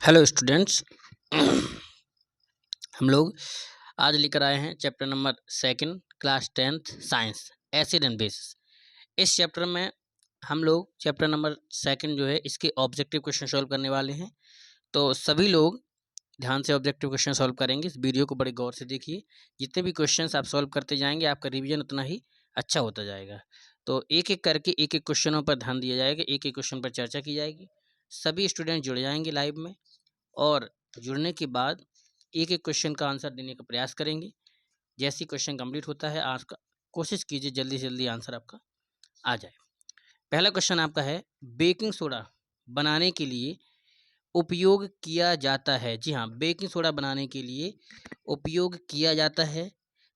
Hello students. हम लोग आज लेकर आए हैं chapter number second class 10th science acid and bases. इस चैप्टर में हम लोग चैप्टर नंबर सेकंड जो है इसके ऑब्जेक्टिव क्वेश्चन सॉल्व करने वाले हैं। तो सभी लोग ध्यान से ऑब्जेक्टिव क्वेश्चन सॉल्व करेंगे। इस वीडियो को बड़े गौर से देखिए। जितने भी क्वेश्चन आप सॉल्व करते जाएंगे आपका रिविजन उतना ही अच्छा होता जाएगा। तो एक एक करके एक एक क्वेश्चनों पर ध्यान दिया जाएगा, एक एक क्वेश्चन पर चर्चा की जाएगी। सभी स्टूडेंट जुड़ जाएंगे लाइव में और जुड़ने के बाद एक एक क्वेश्चन का आंसर देने का प्रयास करेंगे। जैसे क्वेश्चन कंप्लीट होता है आज का कोशिश कीजिए जल्दी से जल्दी आंसर आपका आ जाए। पहला क्वेश्चन आपका है, बेकिंग सोडा बनाने के लिए उपयोग किया जाता है। जी हाँ, बेकिंग सोडा बनाने के लिए उपयोग किया जाता है।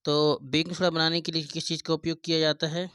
तो बेकिंग सोडा बनाने के लिए किस चीज़ का उपयोग किया जाता है?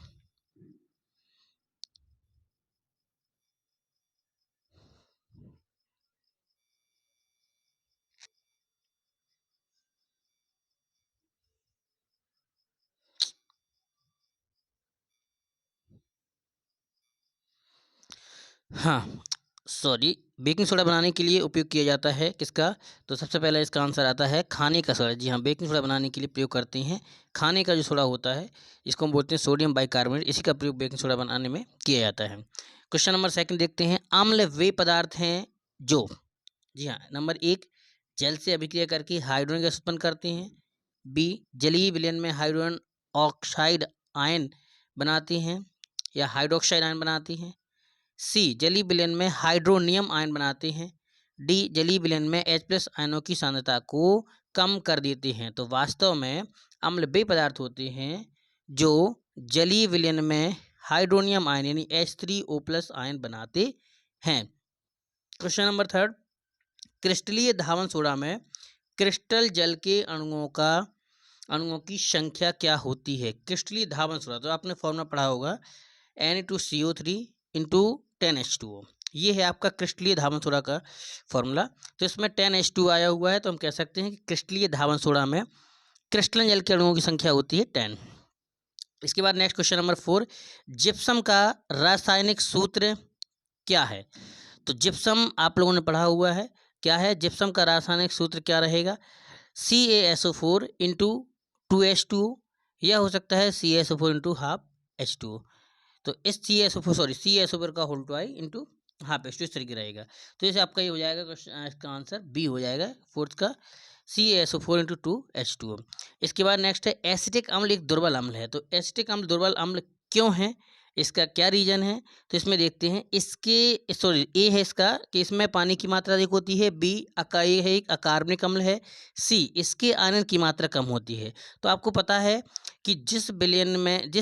हाँ, सॉरी, बेकिंग सोडा बनाने के लिए उपयोग किया जाता है किसका? तो सबसे पहला इसका आंसर आता है खाने का सोडा। जी हाँ, बेकिंग सोडा बनाने के लिए प्रयोग करते हैं खाने का जो सोडा होता है, इसको हम बोलते हैं सोडियम बाइकार्बोनेट। इसी का प्रयोग बेकिंग सोडा बनाने में किया जाता है। क्वेश्चन नंबर सेकंड देखते हैं, अम्ल वे पदार्थ हैं जो, जी हाँ, नंबर एक, जल से अभिक्रिया करके हाइड्रोजन गैस उत्पन्न करते हैं। बी, जलीय विलयन में हाइड्रोजन ऑक्साइड आयन बनाते हैं या हाइड्रोक्साइड आयन बनाते हैं। सी, जलीय विलयन में हाइड्रोनियम आयन बनाते हैं। डी, जलीय विलयन में H+ आयनों की सांद्रता को कम कर देते हैं। तो वास्तव में अम्ल वे पदार्थ होते हैं जो जलीय विलयन में हाइड्रोनियम आयन यानी H3O+ आयन बनाते हैं। क्वेश्चन नंबर थर्ड, क्रिस्टलीय धावन सोडा में क्रिस्टल जल के अणुओं की संख्या क्या होती है? क्रिस्टलीय धावन सोडा, तो आपने फॉर्मूला पढ़ा होगा Na2CO3 इंटू 10H2O। ये है आपका क्रिस्टलीय धावन सोडा का फॉर्मूला। तो इसमें 10H2 आया हुआ है, तो हम कह सकते हैं कि क्रिस्टलीय धावन सोडा में क्रिस्टलन जल के अणुओं की संख्या होती है 10। इसके बाद नेक्स्ट क्वेश्चन नंबर 4, जिप्सम का रासायनिक सूत्र क्या है? तो जिप्सम आप लोगों ने पढ़ा हुआ है, क्या है जिप्सम का रासायनिक सूत्र क्या रहेगा? CaSO4 इंटू 2H2, यह हो सकता है CaSO4 इंटू हाफ H2। तो इस CaSO4 का होल ट्वाई इंटू हाफ H2 इस तरीके रहेगा। तो जैसे आपका ये हो जाएगा क्वेश्चन, इसका आंसर बी हो जाएगा फोर्थ का, CaSO4 इंटू 2H2। इसके बाद नेक्स्ट है, एसिटिक अम्ल एक दुर्बल अम्ल है। तो एसिटिक अम्ल दुर्बल अम्ल क्यों है, इसका क्या रीजन है? तो इसमें देखते हैं, इसके सॉरी ए है इसका कि इसमें पानी की मात्रा अधिक होती है। बी, ये है एक अकार्बनिक अम्ल है। सी, इसके आयरन की मात्रा कम होती है। तो आपको पता है कि जिस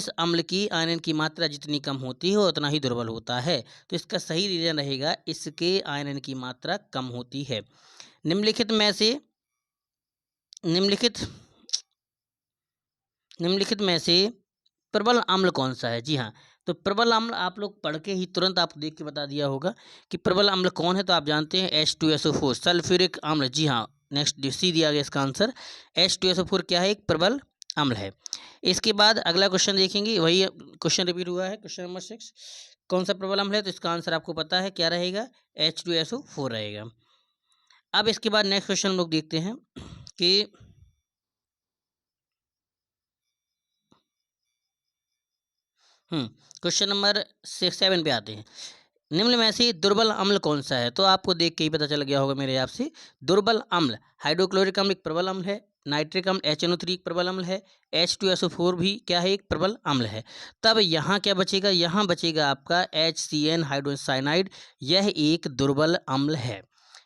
अम्ल की आयरन की मात्रा जितनी कम होती है उतना ही दुर्बल होता है। तो इसका सही रीजन रहेगा इसके आयरन की मात्रा कम होती है। निम्नलिखित में से प्रबल अम्ल कौन सा है? जी हाँ, तो प्रबल अम्ल आप लोग पढ़ के ही तुरंत आपको देख के बता दिया होगा कि प्रबल अम्ल कौन है। तो आप जानते हैं H2SO4 सल्फ्यूरिक अम्ल। जी हाँ, नेक्स्ट सी दिया गया इसका आंसर। H2SO4 क्या है? एक प्रबल अम्ल है। इसके बाद अगला क्वेश्चन देखेंगे, वही क्वेश्चन रिपीट हुआ है। क्वेश्चन नंबर 6, कौन सा प्रबल अम्ल है? तो इसका आंसर आपको पता है क्या रहेगा? H2SO4 रहेगा। अब इसके बाद नेक्स्ट क्वेश्चन हम लोग देखते हैं कि क्वेश्चन नंबर 7 पे आते हैं। निम्न में से दुर्बल अम्ल कौन सा है? तो आपको देख के ही पता चल गया होगा मेरे हिसाब से। दुर्बल अम्ल, हाइड्रोक्लोरिक अम्ल एक प्रबल अम्ल है, नाइट्रिक अम्ल HNO3 एक प्रबल अम्ल है, H2SO4 भी क्या है? एक प्रबल अम्ल है। तब यहाँ क्या बचेगा? यहाँ बचेगा आपका HCN हाइड्रोजन साइनाइड, यह एक दुर्बल अम्ल है।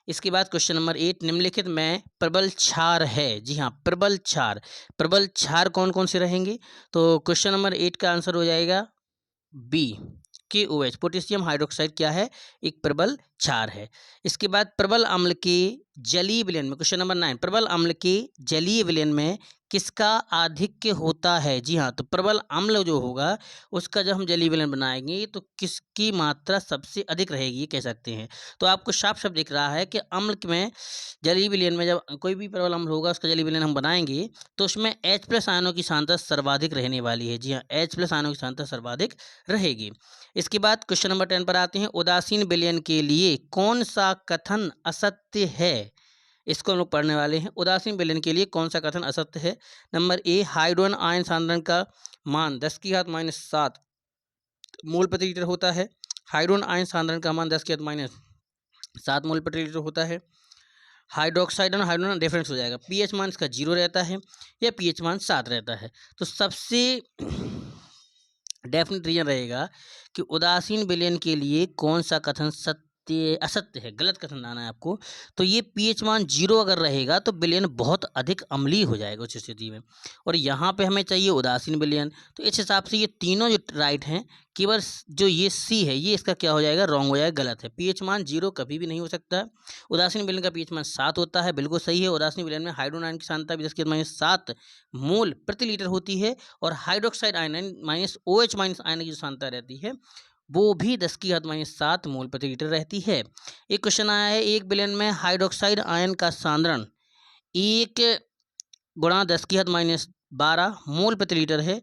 इसके बाद क्वेश्चन नंबर 8, निम्नलिखित में प्रबल क्षार है। जी हाँ, प्रबल क्षार कौन कौन से रहेंगे? तो क्वेश्चन नंबर 8 का आंसर हो जाएगा बी, KOH पोटेशियम हाइड्रोक्साइड क्या है? एक प्रबल क्षार है। इसके बाद प्रबल अम्ल के जलीय विलयन में क्वेश्चन नंबर 9, प्रबल अम्ल के जलीय विलयन में किसका आधिक्य होता है? जी हाँ, तो प्रबल अम्ल जो होगा उसका जब हम जलीय विलयन बनाएंगे तो किसकी मात्रा सबसे अधिक रहेगी, ये कह सकते हैं। तो आपको साफ साफ दिख रहा है कि अम्ल में जलीय विलयन में जब कोई भी प्रबल अम्ल होगा उसका जलीय विलयन हम बनाएंगे तो उसमें H+ आयनों की सांद्रता सर्वाधिक रहने वाली है। जी हाँ, H+ आयनों की सांद्रता सर्वाधिक रहेगी। इसके बाद क्वेश्चन नंबर 10 पर आते हैं। उदासीन विलयन के लिए कौन सा कथन असत्य है? इसको हम लोग पढ़ने वाले हैं। उदासीन विलयन के लिए कौन सा कथन असत्य है? नंबर ए, हाइड्रोजन आयन सांद्रण का मान 10⁻⁷ मोल प्रति लीटर होता है। हाइड्रोजन आयन सांद्रण का मान 10⁻⁷ मोल प्रति लीटर होता है। हाइड्रोक्साइड और हाइड्रोजन डिफरेंस हो जाएगा। पीएच मान इसका 0 रहता है या पीएच मान 7 रहता है। तो सबसे डेफिनेट रीजन रहेगा कि उदासीन विलयन के लिए कौन सा कथन असत्य है, गलत कथन लाना है आपको। तो ये पीएच मान 0 अगर रहेगा तो विलयन बहुत अधिक अम्लीय हो जाएगा उस स्थिति में, और यहाँ पे हमें चाहिए उदासीन विलयन। तो इस हिसाब से ये तीनों जो राइट हैं, केवल जो ये सी है ये इसका क्या हो जाएगा, रॉन्ग हो जाएगा, गलत है। पीएच मान 0 कभी भी नहीं हो सकता। उदासीन विलयन का पीएच मान 7 होता है, बिल्कुल सही है। उदासीन विलयन में हाइड्रोजन आयन की सांद्रता भी 10⁻⁷ मोल प्रति लीटर होती है, और हाइड्रोक्साइड आयन OH- आयन की जो सांद्रता रहती है वो भी 10⁻⁷ मोल प्रति लीटर रहती है। एक क्वेश्चन आया है, एक विलयन में हाइड्रोक्साइड आयन का सांद्रण 1 × 10⁻12 मोल प्रति लीटर है।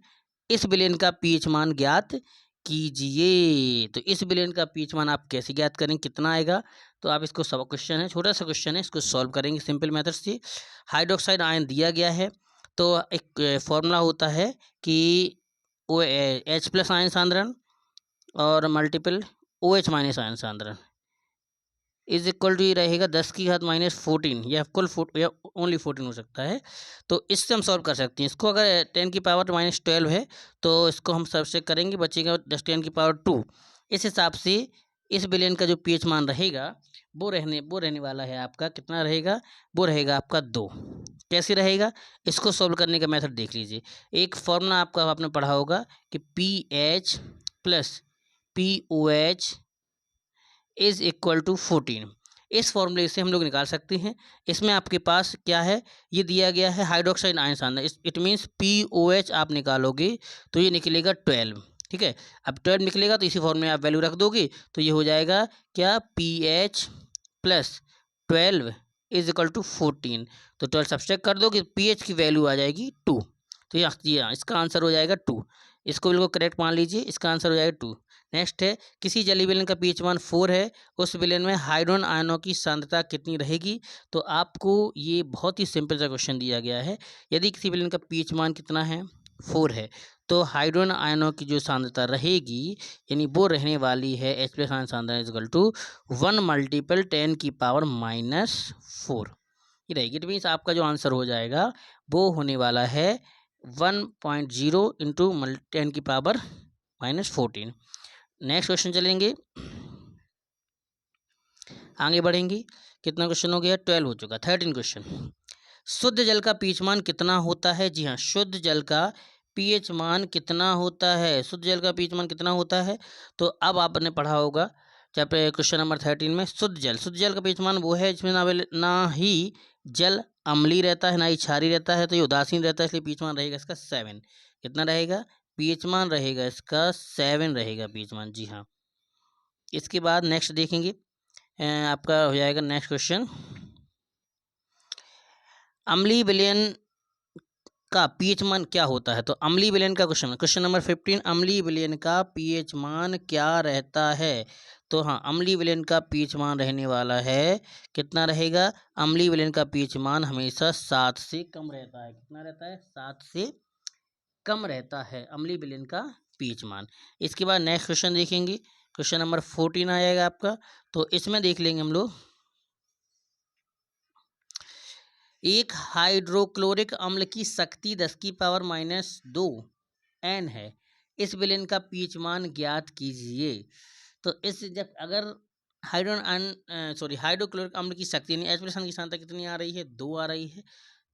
इस विलयन का पीएच मान ज्ञात कीजिए। तो इस विलयन का पीएच मान आप कैसे ज्ञात करेंगे, कितना आएगा? तो आप इसको सब क्वेश्चन है, छोटा सा क्वेश्चन है, इसको सॉल्व करेंगे सिंपल मेथड से। हाइड्रोक्साइड आयन दिया गया है तो एक फॉर्मूला होता है कि H+ आयन सांद्रण और मल्टीपल OH- आयन सांद्रण इज इक्वल टू ये रहेगा 10⁻⁻14 या कुल या ओनली 14 हो सकता है। तो इससे हम सॉल्व कर सकते हैं इसको। अगर 10⁻⁻12 है तो इसको हम सबसे करेंगे, बचेगा 10⁻2। इस हिसाब से इस विलयन का जो पीएच मान रहेगा वो रहने वाला है आपका, कितना रहेगा? वो रहेगा आपका 2। कैसे रहेगा, इसको सॉल्व करने का मेथड देख लीजिए। एक फॉर्मूला आपने पढ़ा होगा कि pH + POH is equal to 14। इस फॉर्मूले से हम लोग निकाल सकते हैं। इसमें आपके पास क्या है, ये दिया गया है हाइड्रोक्साइड आयन सांद्रता, इट मीन्स POH आप निकालोगे तो ये निकलेगा 12। ठीक है, अब 12 निकलेगा तो इसी फॉर्मूले में आप वैल्यू रख दोगे तो ये हो जाएगा क्या, pH + 12 इज इक्वल टू 14। तो 12 सब्सट्रैक्ट कर दो कि pH की वैल्यू आ जाएगी 2। तो ये इसका आंसर हो जाएगा 2। इसको बिल्कुल करेक्ट मान लीजिए, इसका आंसर हो जाएगा 2। नेक्स्ट है, किसी जलीय विलयन का पीएच मान 4 है, उस विलयन में हाइड्रोजन आयनों की सांद्रता कितनी रहेगी? तो आपको ये बहुत ही सिंपल सा क्वेश्चन दिया गया है। यदि किसी विलयन का पीएच मान कितना है, 4 है, तो हाइड्रोजन आयनों की जो सांद्रता रहेगी यानी वो रहने वाली है H+ आयन सांद्रता इक्वल टू 1 × 10⁻⁻4 ये रहेगी। इट मीन्स आपका जो आंसर हो जाएगा वो होने वाला है 1.0 × 10⁻⁻14। नेक्स्ट क्वेश्चन चलेंगे, आगे बढ़ेंगे। कितना क्वेश्चन हो गया, 12 हो चुका। 13 क्वेश्चन, शुद्ध जल का पीएच मान कितना होता है? जी हाँ, शुद्ध जल का पीएच मान कितना होता है? शुद्ध जल का पीएच मान कितना होता है? तो अब आपने पढ़ा होगा चैप्टर क्वेश्चन नंबर 13 में, शुद्ध जल का पीएच मान वो है जिसमें ना ही जल अम्लीय रहता है ना ही क्षारीय रहता है, तो ये उदासीन रहता है, इसलिए पीएच मान रहेगा इसका 7। कितना रहेगा पीएच मान? रहेगा इसका 7 रहेगा पीएच मान। जी हाँ। इसके बाद नेक्स्ट देखेंगे, आपका हो जाएगा नेक्स्ट क्वेश्चन, अम्लीय विलयन का पीएच मान क्या होता है? तो अम्लीय विलयन का क्वेश्चन नंबर 15, अम्लीय विलयन का पीएच मान क्या रहता है? तो हाँ, अम्लीय विलयन का पीएच मान रहने वाला है, कितना रहेगा? अम्लीय विलयन का पीएच मान हमेशा 7 से कम रहता है। कितना रहता है? 7 से कम रहता है अम्लीय विलयन का पीएच मान। इसके बाद नेक्स्ट क्वेश्चन देखेंगे, क्वेश्चन नंबर 14 आएगा आपका। तो इसमें देख लेंगे हम लोग, एक हाइड्रोक्लोरिक अम्ल की शक्ति 10⁻⁻2 N है, इस विलयन का पीएच मान ज्ञात कीजिए। तो इस जब अगर हाइड्रोक्लोरिक अम्ल की शक्ति यानी H+ की सांद्रता कितनी आ रही है, 2 आ रही है,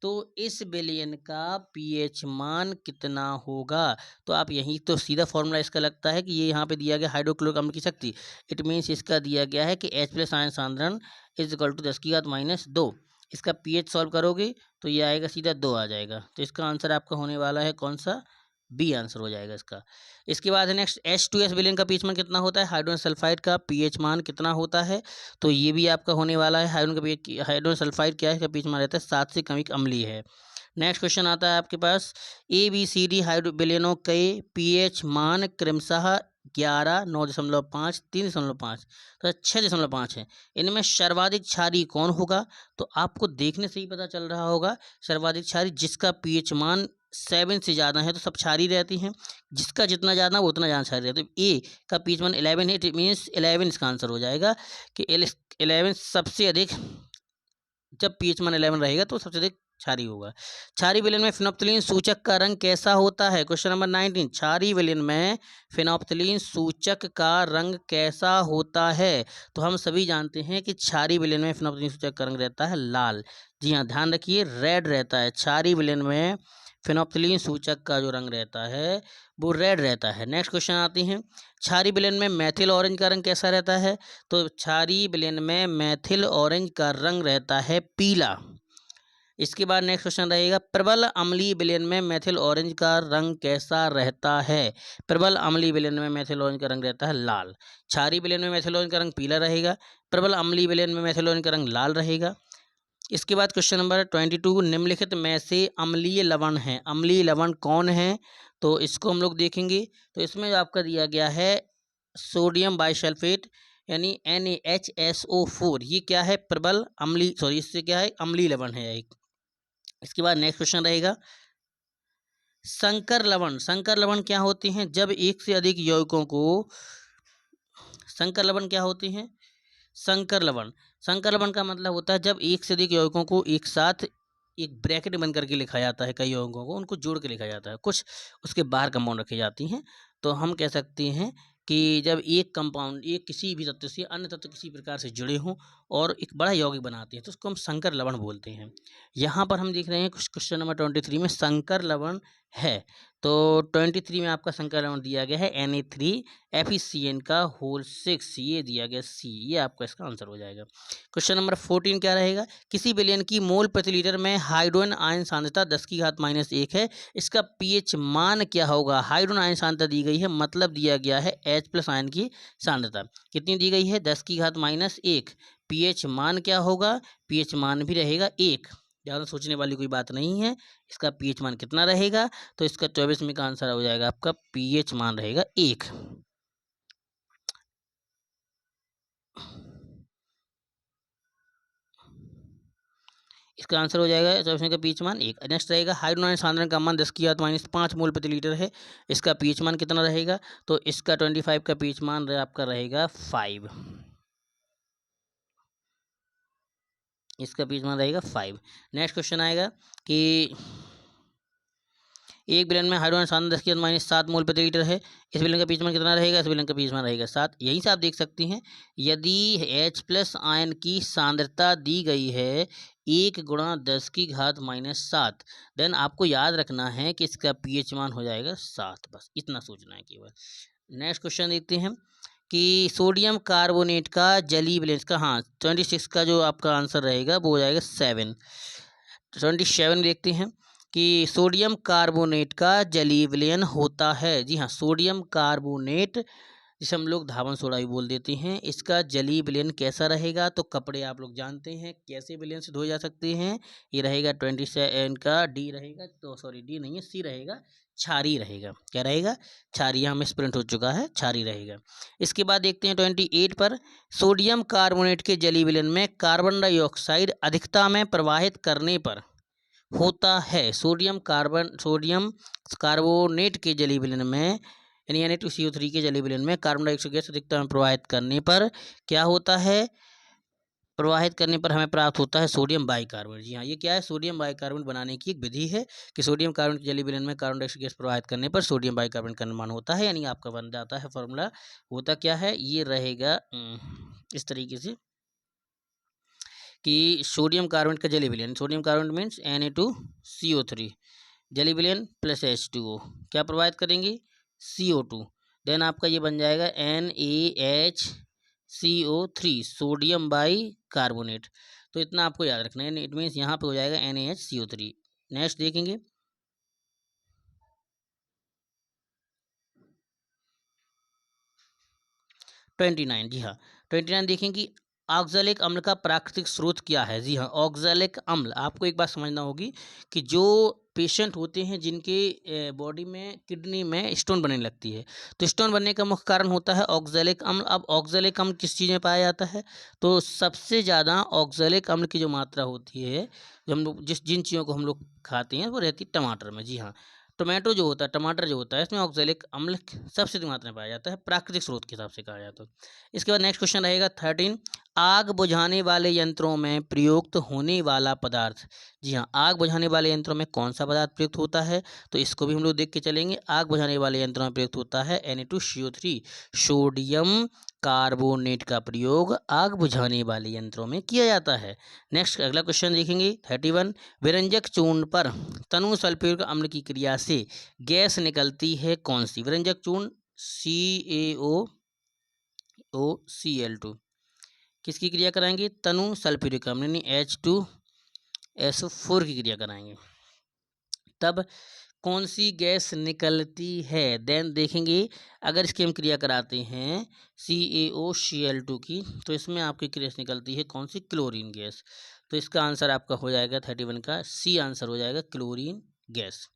तो इस विलयन का पीएच मान कितना होगा? तो आप यहीं तो सीधा फॉर्मूला इसका लगता है कि ये यहाँ पे दिया गया हाइड्रोक्लोरिक अम्ल की शक्ति, इट मीन्स इसका दिया गया है कि H+ आयन सांद्रण इज इक्वल टू 10⁻⁻2। इसका पीएच सॉल्व करोगे तो ये आएगा सीधा 2 आ जाएगा। तो इसका आंसर आपका होने वाला है कौन सा, बी आंसर हो जाएगा इसका। इसके बाद है नेक्स्ट H2S विलेन का पीएच मान कितना होता है, हाइड्रोजन सल्फाइड का पीएच मान कितना होता है, तो ये भी आपका होने वाला है। हाइड्रोजन सल्फाइड क्या है, इसका पीएच मान रहता है 7 से कम अम्लीय है। नेक्स्ट क्वेश्चन आता है आपके पास, ABCD हाइड्रोबिलेनों के पीएच मान क्रमशः 11, 9.5, 3.5 तो 6.5 है। इनमें सर्वाधिक क्षारीय कौन होगा, तो आपको देखने से ही पता चल रहा होगा सर्वाधिक क्षारीय जिसका पीएच मान 7 से ज़्यादा है तो सब क्षारीय रहती हैं, जिसका जितना ज़्यादा वो उतना ज़्यादा क्षारीय रहती है। ए का पीएच मान 11 है, इट मीन्स 11 इसका आंसर हो जाएगा कि 11 सबसे अधिक, जब पीएच मान 11 रहेगा तो सबसे अधिक क्षारीय होगा। क्षारीय विलयन में फिनोप्थलीन सूचक का रंग कैसा होता है, क्वेश्चन नंबर 19, क्षारीय विलयन में फिनोप्थलीन सूचक का रंग कैसा होता है, तो हम सभी जानते हैं कि क्षारीय विलयन में फिनोप्थलीन सूचक का रंग रहता है लाल। जी हाँ, ध्यान रखिए, रेड रहता है। क्षारीय विलयन में फिनोप्थलीन सूचक का जो रंग रहता है वो रेड रहता है। नेक्स्ट क्वेश्चन आती हैं, क्षारीय विलयन में मैथिल ऑरेंज का रंग कैसा रहता है, तो क्षारीय विलयन में मैथिल ऑरेंज का रंग रहता है पीला। इसके बाद नेक्स्ट क्वेश्चन रहेगा, प्रबल अम्लीय विलयन में मैथिल ऑरेंज का रंग कैसा रहता है, प्रबल अम्लीय विलयन में मैथिल ऑरेंज का रंग रहता है लाल। क्षारीय विलयन में मैथिल ऑरेंज का रंग पीला रहेगा, प्रबल अम्लीय विलयन में मैथिल ऑरेंज का रंग लाल रहेगा। इसके बाद क्वेश्चन नंबर 22, निम्नलिखित में से अम्लीय लवण है, अम्लीय लवण कौन है, तो इसको हम लोग देखेंगे। तो इसमें आपका दिया गया है सोडियम बाइसल्फेट यानी NaHSO4, ये क्या है, प्रबल अम्लीय, सॉरी इससे क्या है, अम्लीय लवण है एक। इसके बाद नेक्स्ट क्वेश्चन रहेगा, संकर लवण, संकर लवण क्या होते हैं, जब एक से अधिक यौगिकों को, संकर लवण क्या होते हैं, संकर लवण, संकर लवण का मतलब होता है जब एक से अधिक यौगिकों को एक साथ एक ब्रैकेट बन करके लिखा जाता है, कई यौगिकों को उनको जोड़ के लिखा जाता है, कुछ उसके बाहर कंपाउंड रखी जाती हैं, तो हम कह सकते हैं कि जब एक कंपाउंड एक किसी भी तत्व से अन्य तत्व किसी प्रकार से जुड़े हों और एक बड़ा यौगिक बनाते हैं तो उसको हम संकर लवण बोलते हैं। यहाँ पर हम देख रहे हैं क्वेश्चन नंबर 23 में संकर लवण है, तो 23 में आपका संकर लवण दिया गया है Na3FeCN का होल 6, ये दिया गया C, ये आपका इसका आंसर हो जाएगा। क्वेश्चन नंबर 14 क्या रहेगा, किसी विलयन की मोल प्रति लीटर में हाइड्रोजन आयन सांद्रता 10⁻⁻1 है, इसका पीएच मान क्या होगा, हाइड्रोजन आयन सांद्रता दी गई है, मतलब दिया गया है H+ आयन की सांद्रता कितनी दी गई है, 10⁻⁻1, पीएच मान क्या होगा, पीएच मान भी रहेगा 1, ज़्यादा सोचने वाली कोई बात नहीं है। इसका पीएच मान कितना रहेगा, तो इसका 24 में का आंसर हो जाएगा आपका पीएच मान रहेगा 1। इसका आंसर हो जाएगा 24 का पीएच मान 1। नेक्स्ट रहेगा, हाइड्रोजन आयन सांद्रण का मान 10⁻⁻5 मोल प्रति लीटर है, इसका पीएच मान कितना रहेगा, तो इसका 25 का पीएच मान आपका रहेगा 5, इसका पीएच मान रहेगा 5। नेक्स्ट क्वेश्चन आएगा कि एक विलयन में हाइड्रोजन सांद्रता 10⁻⁻7 मोल प्रति लीटर है, इस विलयन का पीएच मान कितना रहेगा, इस विलयन का पीएच मान रहेगा 7। यहीं से आप देख सकते हैं, यदि H+ आयन की सांद्रता दी गई है 1 × 10⁻⁻7, देन आपको याद रखना है कि इसका पीएच मान हो जाएगा 7, बस इतना सोचना है केवल। नेक्स्ट क्वेश्चन देखते हैं कि सोडियम कार्बोनेट का जलीय विलयन का, हाँ 26 का जो आपका आंसर रहेगा वो हो जाएगा 7। 27 देखते हैं कि सोडियम कार्बोनेट का जलीय विलयन होता है, जी हाँ, सोडियम कार्बोनेट जिसे हम लोग धावन सोडा भी बोल देते हैं, इसका जलीय विलयन कैसा रहेगा, तो कपड़े आप लोग जानते हैं कैसे विलयन से धोए जा सकते हैं, ये रहेगा 27 का डी रहेगा, तो सॉरी डी नहीं है, सी रहेगा, क्षारीय रहेगा, क्या रहेगा, क्षारीय, यहाँ में प्रिंट हो चुका है, क्षारीय रहेगा। इसके बाद देखते हैं 28 पर, सोडियम कार्बोनेट के जलीय विलयन में कार्बन डाइऑक्साइड अधिकता में प्रवाहित करने पर होता है, सोडियम कार्बोनेट के जलीय विलयन में यानी Na2CO3 के जलीय विलयन में कार्बन डाइऑक्साइड गैस अधिकता में प्रवाहित करने पर क्या होता है, प्रवाहित करने पर हमें प्राप्त होता है सोडियम बाइकार्बोनेट। जी हाँ, ये क्या है, सोडियम बाइकार्बोनेट बनाने की एक विधि है कि सोडियम कार्बोनेट के जलीय विलयन में कार्बन डाइऑक्साइड गैस प्रवाहित करने पर सोडियम बाइकार्बोनेट का निर्माण होता है, यानी आपका बन जाता है फॉर्मूला, होता क्या है, ये रहेगा इस तरीके से कि सोडियम कार्बोनेट का जलीय विलयन, सोडियम कार्बोनेट मीन्स Na2CO3, जलीय विलयन प्लस H2O क्या प्रवाहित करेंगे, CO2, देन आपका ये बन जाएगा NaHCO3 सोडियम बाई कार्बोनेट। तो इतना आपको याद रखना है। इट मीन्स यहाँ पे हो जाएगा NaHCO3। नेक्स्ट देखेंगे 29। जी हाँ, 29 देखें कि ऑक्सैलिक अम्ल का प्राकृतिक स्रोत क्या है। जी हाँ, ऑक्सैलिक अम्ल, आपको एक बात समझना होगी कि जो पेशेंट होते हैं जिनके बॉडी में किडनी में स्टोन बनने लगती है, तो स्टोन बनने का मुख्य कारण होता है ऑक्सैलिक अम्ल। अब ऑक्सैलिक अम्ल किस चीज़ में पाया जाता है, तो सबसे ज़्यादा ऑक्सैलिक अम्ल की जो मात्रा होती है, जो हम लोग जिन चीज़ों को हम लोग खाते हैं वो रहती है टमाटर में। जी हाँ, टोमेटो जो होता है, टमाटर जो होता है, इसमें ऑक्सैलिक अम्ल सबसे अधिक मात्रा में पाया जाता है, प्राकृतिक स्रोत के हिसाब से कहा जाता है। इसके बाद नेक्स्ट क्वेश्चन रहेगा 13, आग बुझाने वाले यंत्रों में प्रयुक्त होने वाला पदार्थ। जी हाँ, आग बुझाने वाले यंत्रों में कौन सा पदार्थ प्रयुक्त होता है, तो इसको भी हम लोग देख के चलेंगे। आग बुझाने वाले यंत्रों में प्रयुक्त होता है Na2CO3, सोडियम कार्बोनेट का प्रयोग आग बुझाने वाले यंत्रों में किया जाता है। नेक्स्ट अगला क्वेश्चन देखेंगे 31, विरंजक चूर्ण पर तनु सल्फ्यूरिक अम्ल की क्रिया से गैस निकलती है कौन सी। विरंजक चूर्ण CaOCl2 किसकी क्रिया कराएंगे, तनु सल्फ्यूरिक अम्ल यानी H2SO4 की क्रिया कराएंगे, तब कौन सी गैस निकलती है। देन देखेंगे अगर इसकी हम क्रिया कराते हैं CaOCl2 की, तो इसमें आपकी गैस निकलती है कौन सी, क्लोरीन गैस। तो इसका आंसर आपका हो जाएगा 31 का सी आंसर हो जाएगा, क्लोरीन गैस।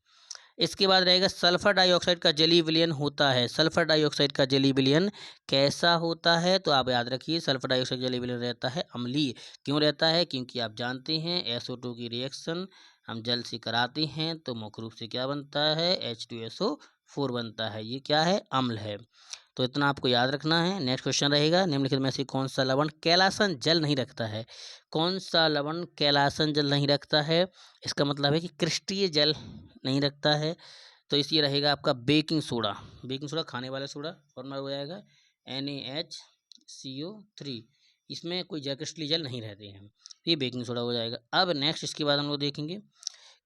इसके बाद रहेगा सल्फर डाइऑक्साइड का जलीय विलयन होता है। सल्फर डाइऑक्साइड का जलीय विलयन कैसा होता है, तो आप याद रखिए सल्फर डाइऑक्साइड जलीय विलयन रहता है अम्लीय। क्यों रहता है, क्योंकि आप जानते हैं SO2 की रिएक्शन हम जल से कराते हैं तो मुख्य रूप से क्या बनता है, H2SO4 बनता है। ये क्या है, अम्ल है। तो इतना आपको याद रखना है। नेक्स्ट क्वेश्चन रहेगा निम्नलिखित में से कौन सा लवण कैलासन जल नहीं रखता है। कौन सा लवण कैलासन जल नहीं रखता है, इसका मतलब है कि क्रिस्टीय जल नहीं रखता है। तो इसी रहेगा आपका बेकिंग सोडा। बेकिंग सोडा खाने वाला सोडा, फॉर्मूला हो जाएगा NaHCO3। इसमें कोई क्रिस्टलीय जल नहीं रहते हैं, ये बेकिंग सोडा हो जाएगा। अब नेक्स्ट इसके बाद हम लोग देखेंगे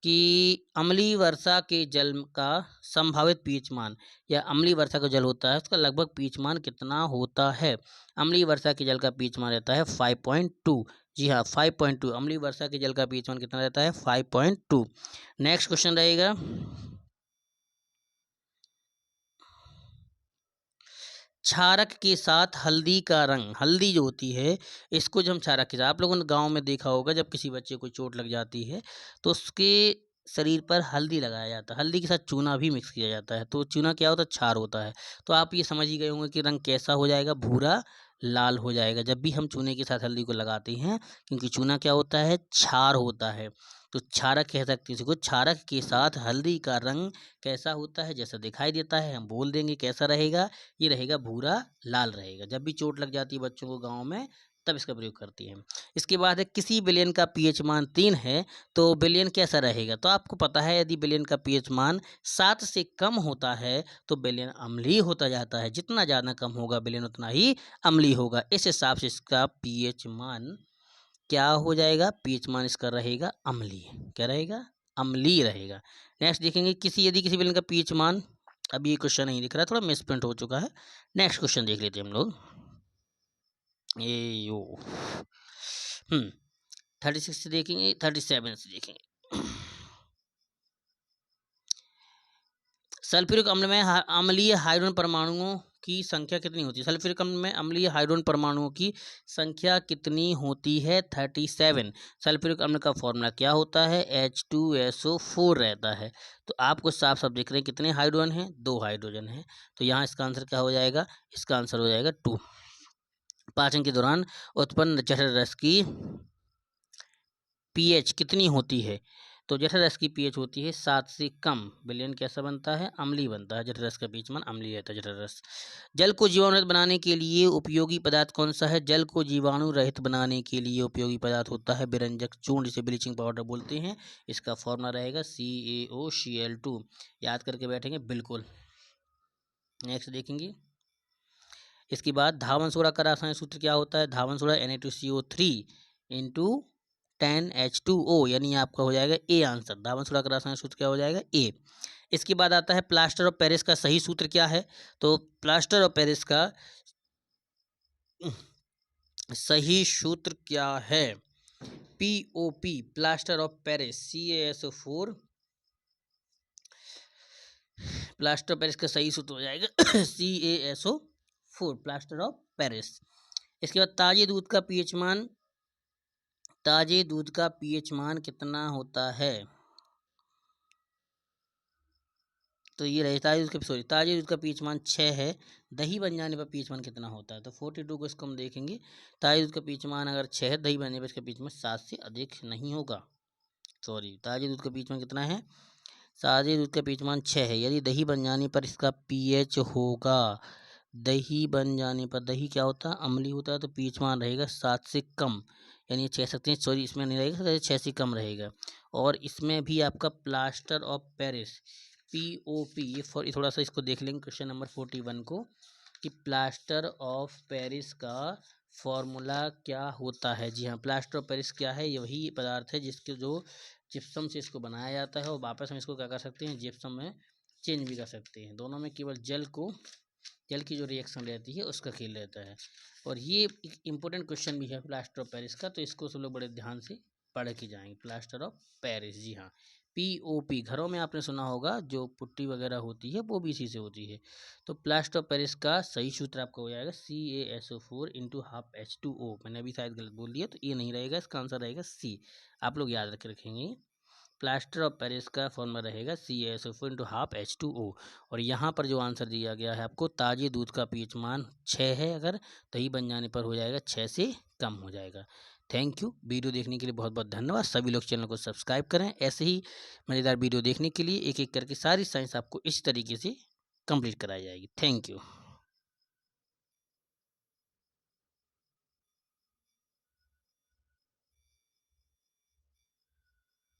कि अम्लीय वर्षा के जल का संभावित पीएच मान, या अम्लीय वर्षा का जल होता है उसका लगभग पीएच मान कितना होता है। अम्लीय वर्षा के जल का पीएच मान रहता है 5.2। जी हाँ, 5.2 अम्लीय वर्षा के जल का पीएच मान कितना रहता है, 5.2। नेक्स्ट क्वेश्चन रहेगा क्षारक के साथ हल्दी का रंग। हल्दी जो होती है इसको जब हम क्षारक के साथ, आप लोगों ने गांव में देखा होगा जब किसी बच्चे को चोट लग जाती है तो उसके शरीर पर हल्दी लगाया जाता है, हल्दी के साथ चूना भी मिक्स किया जाता है, तो चूना क्या होता है, क्षार होता है। तो आप ये समझ ही गए होंगे कि रंग कैसा हो जाएगा, भूरा लाल हो जाएगा जब भी हम चूने के साथ हल्दी को लगाते हैं, क्योंकि चूना क्या होता है, क्षार होता है। तो क्षारक कह सकते हैं इसको। क्षारक के साथ हल्दी का रंग कैसा होता है, जैसा दिखाई देता है हम बोल देंगे कैसा रहेगा, ये रहेगा भूरा लाल रहेगा। जब भी चोट लग जाती है बच्चों को गांव में तब इसका प्रयोग करती हैं। इसके बाद है किसी विलयन का पीएच मान 3 है तो विलयन कैसा रहेगा। तो आपको पता है यदि विलयन का पीएच मान 7 से कम होता है तो विलयन अम्लीय होता जाता है। जितना ज़्यादा कम होगा विलयन उतना ही अम्लीय होगा। इस हिसाब से इसका पीएच मान क्या हो जाएगा, पीएच मान इसका रहेगा अम्लीय। क्या रहेगा, अम्लीय रहेगा। नेक्स्ट देखेंगे यदि किसी विलयन का पीएच मान, अभी ये क्वेश्चन नहीं दिख रहा, थोड़ा मिसप्रिंट हो चुका है। नेक्स्ट क्वेश्चन देख लेते हैं हम लोग। ये यो 36 से देखेंगे, 37 से देखेंगे। सल्फ्यूरिक अम्ल में अम्लीय हाइड्रोजन परमाणुओं की संख्या कितनी होती है। सल्फ्यूरिक अम्ल में अम्लीय हाइड्रोजन परमाणुओं की संख्या कितनी होती है, 37। सल्फ्यूरिक अम्ल का फॉर्मूला क्या होता है, H2SO4 रहता है। तो आपको साफ साफ दिख रहे हैं कितने हाइड्रोजन हैं, 2 हाइड्रोजन हैं। तो यहाँ इसका आंसर क्या हो जाएगा, इसका आंसर हो जाएगा 2। पाचन के दौरान उत्पन्न जठर रस की पीएच कितनी होती है, तो जठर रस की पीएच होती है 7 से कम। विलयन कैसा बनता है, अम्लीय बनता है। जठर रस का पीएच मान अम्लीय रहता है जठर रस। जल को जीवाणु रहित बनाने के लिए उपयोगी पदार्थ कौन सा है। जल को जीवाणु रहित बनाने के लिए उपयोगी पदार्थ होता है विरंजक चूर्ण, जिसे ब्लीचिंग पाउडर बोलते हैं। इसका फॉर्मूला रहेगा CaOCl2। याद करके बैठेंगे बिल्कुल। नेक्स्ट देखेंगे इसके बाद धावन सोडा का रासायनिक सूत्र क्या होता है। धावन सोडा Na2CO3 इंटू 10H2O, यानी आपका हो जाएगा ए आंसर। धावन सोडा का रासायनिक सूत्र क्या हो जाएगा, ए। इसके बाद आता है प्लास्टर ऑफ पेरिस का सही सूत्र क्या है। तो प्लास्टर ऑफ पेरिस का सही सूत्र क्या है, POP plaster of Paris, CaSO4 plaster of Paris का सही सूत्र हो जाएगा CaSO4 प्लास्टर ऑफ पेरिस। इसके बाद ताजे दूध का पीएच मान, ताजे दूध का पीएच मान कितना होता है? तो ये रहे ताजे दूध का पीएच मान 6 है। दही बन जाने पर पीएच मान कितना होता है? तो 42 को इसको हम देखेंगे। ताजे दूध का पीएच मान अगर 6 है, दही बनने पर इसका पीएच मान 7 से अधिक नहीं होगा। ताजे दूध का पीएच मान कितना है? ताजे दूध का पीएच मान 6 है। यदि दही बन जाने पर इसका पीएच होगा, दही बन जाने पर, दही क्या होता है? अम्लीय होता है, तो पीएच मान रहेगा 7 से कम, यानी 6 सकते हैं, इसमें नहीं रहेगा, 6 से कम रहेगा। और इसमें भी आपका प्लास्टर ऑफ पेरिस POP, ये थोड़ा सा इसको देख लेंगे क्वेश्चन नंबर 41 को, कि प्लास्टर ऑफ पेरिस का फॉर्मूला क्या होता है। जी हाँ, प्लास्टर ऑफ पेरिस क्या है? वही पदार्थ है जिसके जो जिप्सम से इसको बनाया जाता है, और वापस हम इसको क्या कर सकते हैं? जिप्सम में चेंज भी कर सकते हैं। दोनों में केवल जल की जो रिएक्शन रहती है उसका खेल रहता है। और ये एक इम्पोर्टेंट क्वेश्चन भी है प्लास्टर ऑफ पेरिस का, तो इसको सब लोग बड़े ध्यान से पढ़ के जाएंगे। प्लास्टर ऑफ पेरिस, जी हाँ, POP, घरों में आपने सुना होगा जो पुट्टी वगैरह होती है वो भी इसी से होती है। तो प्लास्टर ऑफ पेरिस का सही सूत्र आपका हो जाएगा CaSO4 इंटू हाफ H2O। मैंने अभी शायद गलत बोल दिया, तो ये नहीं रहेगा, इसका आंसर रहेगा C। आप लोग याद रख रखेंगे, प्लास्टर ऑफ पेरिस का फॉर्मूला रहेगा CaSO4 इंटू हाफ H2O। और यहाँ पर जो आंसर दिया गया है आपको, ताजे दूध का पीएच मान 6 है, अगर दही बन जाने पर हो जाएगा 6 से कम हो जाएगा। Thank you. वीडियो देखने के लिए बहुत बहुत धन्यवाद। सभी लोग चैनल को सब्सक्राइब करें। ऐसे ही मज़ेदार वीडियो देखने के लिए एक एक करके सारी साइंस आपको इस तरीके से कंप्लीट कराई जाएगी। Thank you.